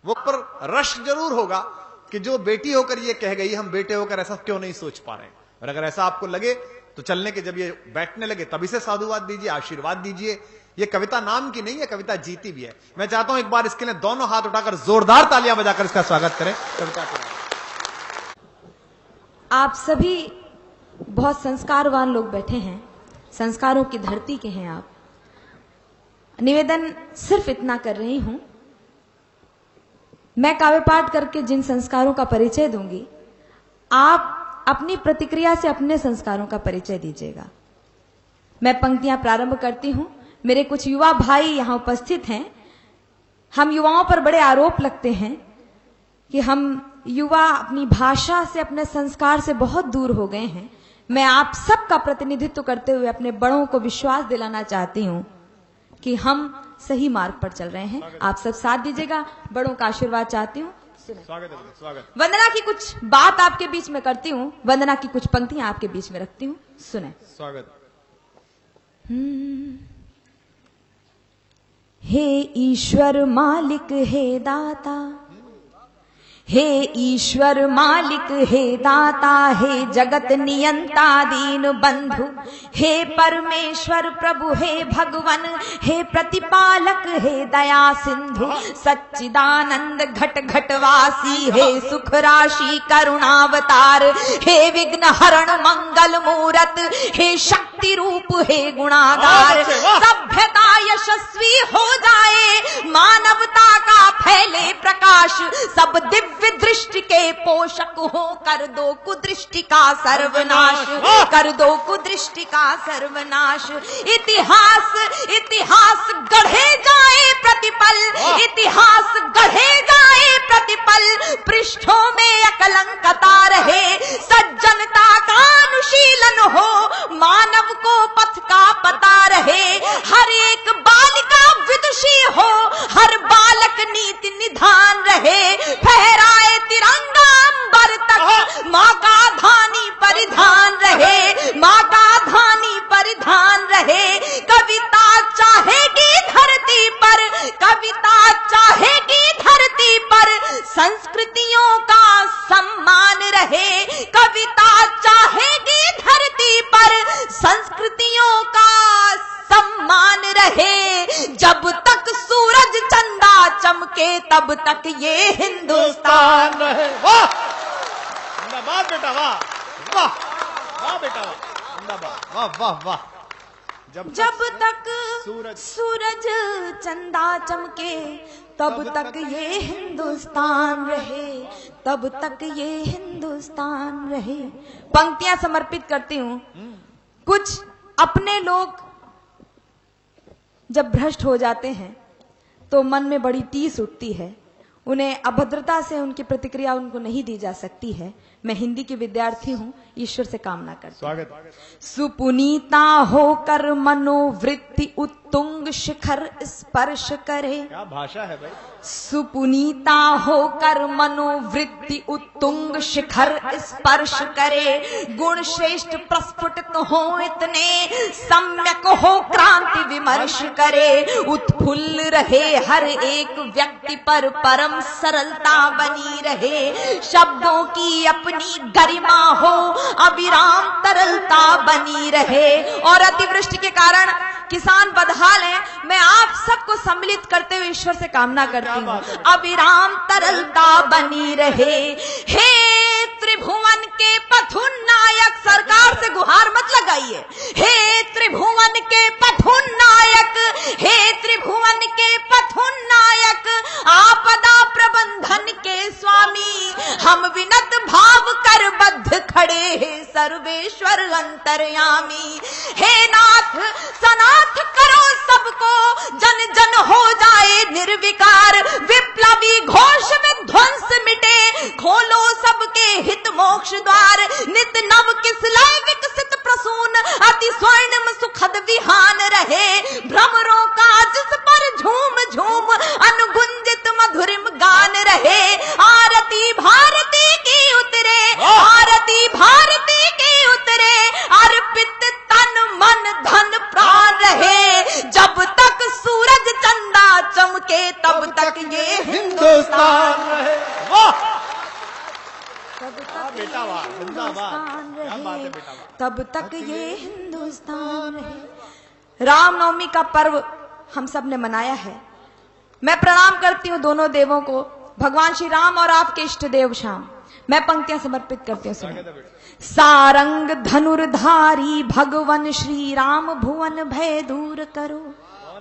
वो पर रश जरूर होगा कि जो बेटी होकर ये कह गई, हम बेटे होकर ऐसा क्यों नहीं सोच पा रहे। और अगर ऐसा आपको लगे तो चलने के जब ये बैठने लगे तभी से साधुवाद दीजिए, आशीर्वाद दीजिए। ये कविता नाम की नहीं है, कविता जीती भी है। मैं चाहता हूं एक बार इसके लिए दोनों हाथ उठाकर जोरदार तालियां बजाकर इसका स्वागत करें। कविता के आप सभी बहुत संस्कारवान लोग बैठे हैं, संस्कारों की धरती के हैं आप। निवेदन सिर्फ इतना कर रही हूं, मैं काव्य पाठ करके जिन संस्कारों का परिचय दूंगी, आप अपनी प्रतिक्रिया से अपने संस्कारों का परिचय दीजिएगा। मैं पंक्तियां प्रारंभ करती हूं। मेरे कुछ युवा भाई यहां उपस्थित हैं। हम युवाओं पर बड़े आरोप लगते हैं कि हम युवा अपनी भाषा से, अपने संस्कार से बहुत दूर हो गए हैं। मैं आप सबका प्रतिनिधित्व करते हुए अपने बड़ों को विश्वास दिलाना चाहती हूं कि हम सही मार्ग पर चल रहे हैं। आप सब साथ दीजिएगा। बड़ों का आशीर्वाद चाहती हूँ। स्वागत है, स्वागत। वंदना की कुछ बात आपके बीच में करती हूँ, वंदना की कुछ पंक्तियां आपके बीच में रखती हूँ, सुने। स्वागत। हे ईश्वर मालिक हे दाता, हे ईश्वर मालिक हे दाता, हे जगत नियंता दीन बंधु, हे परमेश्वर प्रभु हे भगवन, हे प्रतिपालक हे दया सिंधु, सच्चिदानंद घट घटवासी, हे सुख राशि करुणावतार, हे विघ्न हरण मंगल मूरत, हे शक्ति रूप हे गुणागार। सभ्यता यशस्वी हो जाए, मानवता का फैले प्रकाश, सब दिव्य दृष्टि के पोषक हो, कर दो कुदृष्टि का सर्वनाश, कर दो कुदृष्टि का सर्वनाश। इतिहास इतिहास गढ़े जाए प्रतिपल, इतिहास गढ़े जाए प्रतिपल, पृष्ठों में अकलंकता रहे, सज्जनता का अनुशीलन हो, मानव को पथ का पता रहे, हर एक बालिका विदुषी हो, हर बालक नीति निधान रहे, फहराए तिरंगा अंबर तक, माँ का धानी परिधान रहे, माँ का धानी परिधान रहे। कविता चाहेगी धरती पर, कविता चाहेगी धरती पर, संस्कृतियों का सम्मान रहे, कविता चाहेगी धरती पर, संस्कृतियों का सम्मान रहे। जब तक सूरज चंदा चमके तब तक ये हिंदुस्तान रहे। वाह, जिंदाबाद बेटा, वाह वाह वाह बेटा, जिंदाबाद, वाह वाह वाह। जब तक सूरज चंदा चमके तब तक ये हिंदुस्तान रहे, तब तक ये हिंदुस्तान रहे। पंक्तियां समर्पित करती हूँ। कुछ अपने लोग जब भ्रष्ट हो जाते हैं तो मन में बड़ी टीस उठती है, उन्हें अभद्रता से उनकी प्रतिक्रिया उनको नहीं दी जा सकती है। मैं हिंदी की विद्यार्थी हूँ, ईश्वर से कामना करती हूँ। स्वागत। सुपुनीता होकर मनोवृत्ति उत्तुंग शिखर स्पर्श करे। क्या भाषा है भाई। सुपुनीता होकर मनोवृत्ति उत्तुंग शिखर स्पर्श करे, गुण श्रेष्ठ प्रस्फुटित हो इतने, सम्यक हो क्रांति विमर्श करे, उत्फुल्ल रहे हर एक व्यक्ति पर परम सरलता बनी रहे, शब्दों की अपनी गरिमा हो, अविराम तरलता बनी रहे। और अतिवृष्टि के कारण किसान बदहाल हैं, मैं आप सबको सम्मिलित करते हुए ईश्वर से कामना करती हूँ, अविराम तरलता बनी रहे। हे त्रिभुवन के पथुनायक, सरकार से गुहार मत लगाइए, हे त्रिभुवन के पथुनायक, हे त्रिभुवन के पथुनायक, आपदा प्रबंधन के स्वामी, हम विनत भाव कर बद्ध खड़े हैं सर्वेश्वर अंतर्यामी। हे नाथ सनाथ करो सबको, जन जन हो जाए निर्विकार, विप्लवी घोष में ध्वंस मिटे, खोलो सबके हित मोक्ष द्वार, नित नव किसलय विकसित प्रसून, अति स्वर्णिम सुखद विहान रहे, भ्रमरों का जिस पर झूम झूम अनुगुंजित मधुरिम गान रहे। आरती भारती की उतरे, आरती भारती की उतरे, अर्पित तन मन धन प्राण रहे, जब तक सूरज चंदा चमके तब तक ये हिंदुस्तान हिंदुस्तान रहे। वाह तब वाह तक बेटा वाह, जिंदाबाद। हिंदुस्तान क्या बात है रहे, बेटा वाह। तब तक ये हिंदुस्तान रहे। रामनवमी का पर्व हम सब ने मनाया है। मैं प्रणाम करती हूँ दोनों देवों को, भगवान श्री राम और आपके इष्ट देव श्याम। मैं पंक्तियां समर्पित करती हूँ, सुनिए। सारंग धनुर्धारी भगवन श्री राम भुवन भय दूर करो।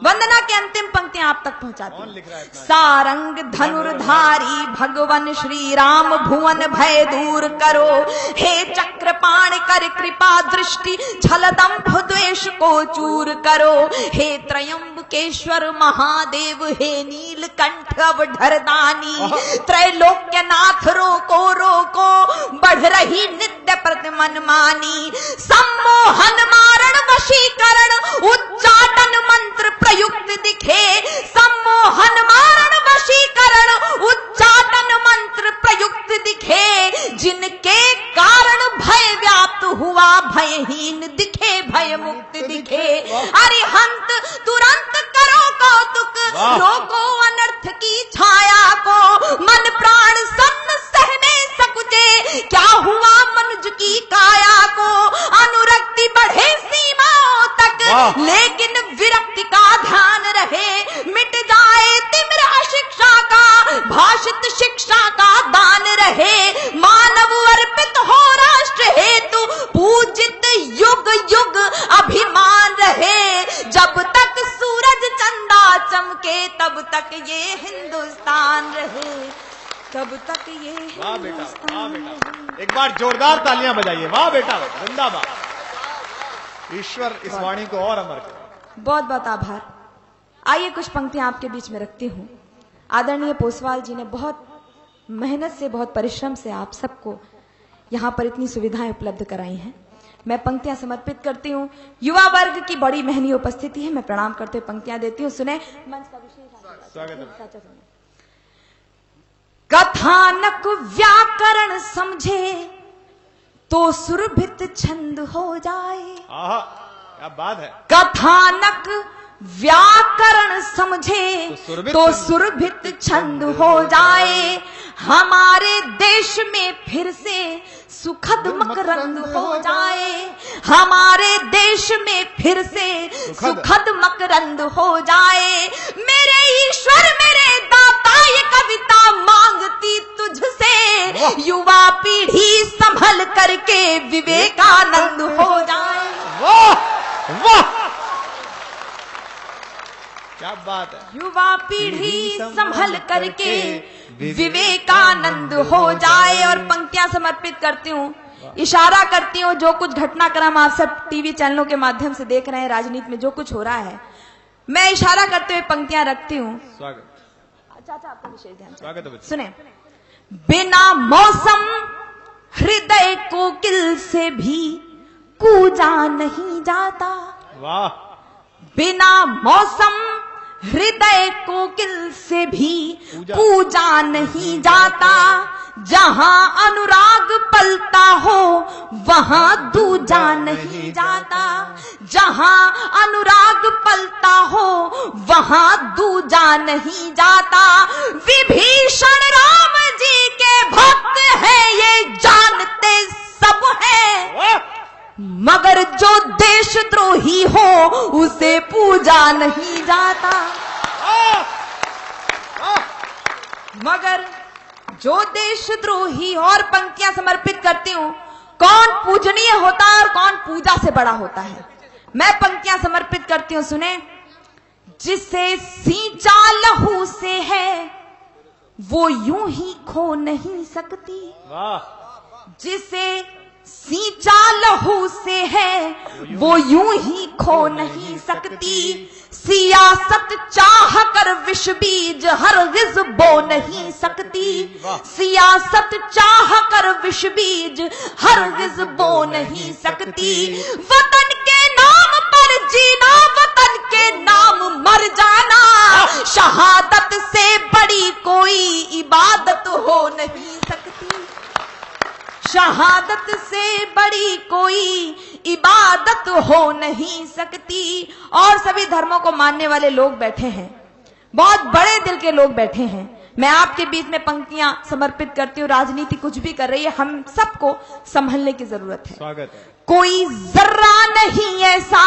वंदना की अंतिम पंक्तियां आप तक पहुंचाती हूं। सारंग धनुर्धारी भगवन श्री राम भुवन भय दूर करो। हे चक्रपाण कर कृपा दृष्टि छल दंभ द्वेष को चूर करो। हे त्रयंबकेश्वर महादेव, हे नीलकंठ अवधरदानी, त्रैलोक्यनाथ रोको रोको बढ़ रही नित्य प्रतिमन मानी। सम्मोहन मारण वशीकरण उच्चाटन मंत्र प्रयुक्त दिखे। सम्मोहन मारण वशीकरण उच्चाटन मंत्र प्रयुक्त दिखे। जिनके कारण भय व्याप्त हुआ भयहीन दिखे, भय मुक्त दिखे। अरिहंत तुरंत करो कौतुक, रोको अनर्थ की छाया को। मन प्राण सन्न सहने सकुचे, क्या हुआ मनुज की काया को। अनुरक्ति बढ़े सीमाओं तक, लेकिन विरक्ति का ध्यान रहे। मिट जाए तिमिर अशिक्षा का, भाषित शिक्षा का दान रहे। मानव अर्पित हो राष्ट्र हेतु, पूजित युग युग अभिमान रहे। जब तक सूरज चंदा चमके, तब तक ये हिंदुस्तान रहे, तब तक ये वाह बेटा, वाह बेटा। एक बार जोरदार तालियां बजाइए। वाह बेटा, जिंदाबाद। ईश्वर इस वाणी को और अमर करे। बहुत बहुत आभार। आइए कुछ पंक्तियां आपके बीच में रखती हूँ। आदरणीय पोसवाल जी ने बहुत मेहनत से, बहुत परिश्रम से आप सबको यहाँ पर इतनी सुविधाएं उपलब्ध कराई हैं। मैं पंक्तियां समर्पित करती हूँ। युवा वर्ग की बड़ी महनीय उपस्थिति है, मैं प्रणाम करते हुए पंक्तियां देती हूँ। सुने, मंच का विशेष स्वागत है। कथानक व्याकरण समझे तो सुरभित छंद हो जाए। क्या बात है। कथानक व्याकरण समझे तो सुरभित छंद हो जाए। हमारे देश में फिर से सुखद मकरंद हो जाए। हमारे देश में फिर से सुखद मकरंद हो जाए। मेरे ईश्वर मेरे दाता, ये कविता मांगती तुझसे। युवा पीढ़ी संभल करके विवेकानंद हो जाए। वाह वाह, क्या बात है। युवा पीढ़ी संभल करके विवेकानंद हो जाए। और पंक्तियां समर्पित करती हूँ, इशारा करती हूँ। जो कुछ घटनाक्रम आप सब टीवी चैनलों के माध्यम से देख रहे हैं, राजनीति में जो कुछ हो रहा है, मैं इशारा करते हुए पंक्तियां रखती हूँ। स्वागत। चाचा आपका विशेष ध्यान। स्वागत है। सुने, बिना मौसम हृदय कोकिल से भी कूजा नहीं जाता। वाह। बिना मौसम हृदय कोकिल से भी पूजा नहीं जाता। जहां अनुराग पलता हो वहां दूजा नहीं जाता। जहां अनुराग पलता हो वहां दूजा नहीं जाता। विभीषण राम जी के भक्त हैं, ये जानते सब हैं। मगर जो देशद्रोही हो उसे पूजा नहीं जाता। मगर जो देशद्रोही, और पंक्तियां समर्पित करती हूं। कौन पूजनीय होता है और कौन पूजा से बड़ा होता है, मैं पंक्तियां समर्पित करती हूं। सुने, जिसे सींचा लहू से है वो यूं ही खो नहीं सकती। जिसे सींचा लहू से है वो यूं ही खो नहीं सकती। सियासत चाह कर विष बीज हरगिज बो नहीं सकती। सियासत चाह कर विष बीज हरगिज बो नहीं सकती। वतन के नाम पर जीना, वतन के नाम मर जाना, शहादत से बड़ी कोई इबादत हो नहीं सकती। शहादत से बड़ी कोई इबादत हो नहीं सकती। और सभी धर्मों को मानने वाले लोग बैठे हैं, बहुत बड़े दिल के लोग बैठे हैं। मैं आपके बीच में पंक्तियां समर्पित करती हूँ। राजनीति कुछ भी कर रही है, हम सबको संभलने की जरूरत है। स्वागत है। कोई जर्रा नहीं ऐसा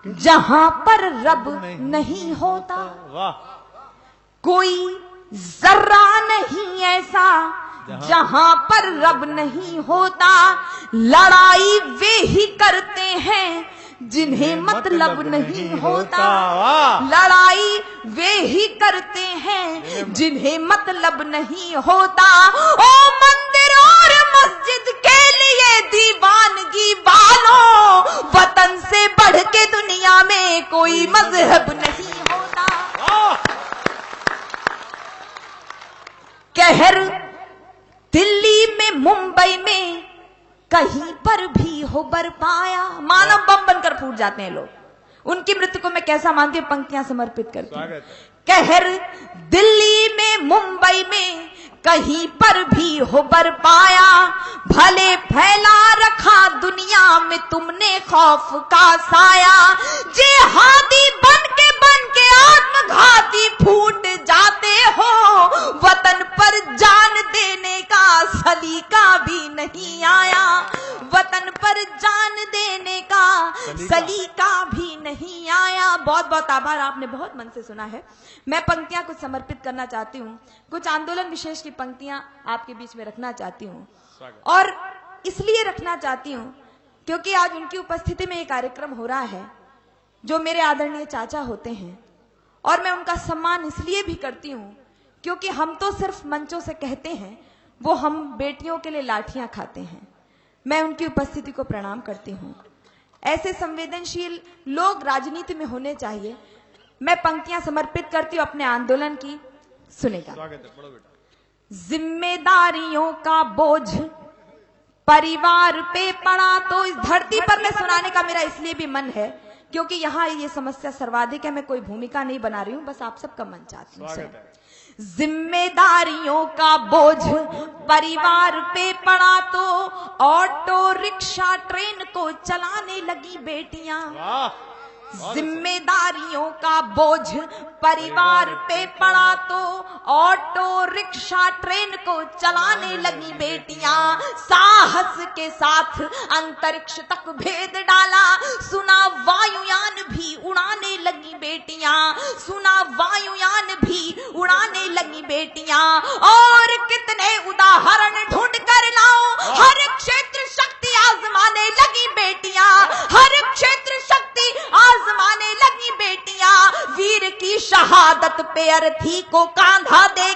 जहां पर रब नहीं होता, वाह। कोई जर्रा नहीं ऐसा जहां पर रब नहीं होता, लड़ाई वे ही करते हैं जिन्हें मतलब नहीं होता, लड़ाई वे ही करते हैं जिन्हें मतलब नहीं होता। ओ मंदिर और मस्जिद के लिए दीवानगी वालों, वतन से बढ़ के दुनिया में कोई मजहब नहीं होता। कहर दिल्ली में मुंबई में कहीं पर भी हो बरपाया, मानव बम बनकर फूट जाते हैं लोग। उनकी मृत्यु को मैं कैसा मानती हूँ, पंक्तियां समर्पित करती हूँ। कहर दिल्ली में मुंबई में कहीं पर भी हो बरपाया, भले फैला रखा दुनिया में तुमने खौफ का साया। जिहादी बन के आत्मघाती फूट जाते हो, वतन पर जान देने का सलीका भी नहीं आया, वतन पर जान देने का सलीका भी नहीं आया। बहुत बहुत आभार, आपने बहुत मन से सुना है। मैं पंक्तियां कुछ समर्पित करना चाहती हूँ, कुछ आंदोलन विशेष की पंक्तियां आपके बीच में रखना चाहती हूँ, और इसलिए रखना चाहती हूँ क्योंकि आज उनकी उपस्थिति में एक कार्यक्रम हो रहा है जो मेरे आदरणीय चाचा होते हैं, और मैं उनका सम्मान इसलिए भी करती हूँ क्योंकि हम तो सिर्फ मंचों से कहते हैं, वो हम बेटियों के लिए लाठियां खाते हैं। मैं उनकी उपस्थिति को प्रणाम करती हूँ। ऐसे संवेदनशील लोग राजनीति में होने चाहिए। मैं पंक्तियां समर्पित करती हूँ अपने आंदोलन की, सुनेगा। जिम्मेदारियों का बोझ परिवार पे पड़ा, तो इस धरती पर मैं सुनाने का मेरा इसलिए भी मन है क्योंकि यहाँ ये समस्या सर्वाधिक है। मैं कोई भूमिका नहीं बना रही हूँ, बस आप सबका मन चाहती हूँ। जिम्मेदारियों का बोझ परिवार पे पड़ा, तो ऑटो रिक्शा ट्रेन को चलाने लगी बेटियां। जिम्मेदारियों का बोझ परिवार पे पड़ा, तो ऑटो रिक्शा ट्रेन को चलाने लगी बेटियां। साहस के साथ अंतरिक्ष तक भेद डाला, सुना वायुयान भी उड़ाने लगी बेटियां, सुना वायुयान भी उड़ाने लगी बेटियां। और कितने उदाहरण ढूंढ कर लाऊं, हर क्षेत्र शक्ति आजमाने लगी बेटियां, हर क्षेत्र शक्ति आजमाने लगी बेटियां। वीर की शहादत पे अर्थी को कांधा दे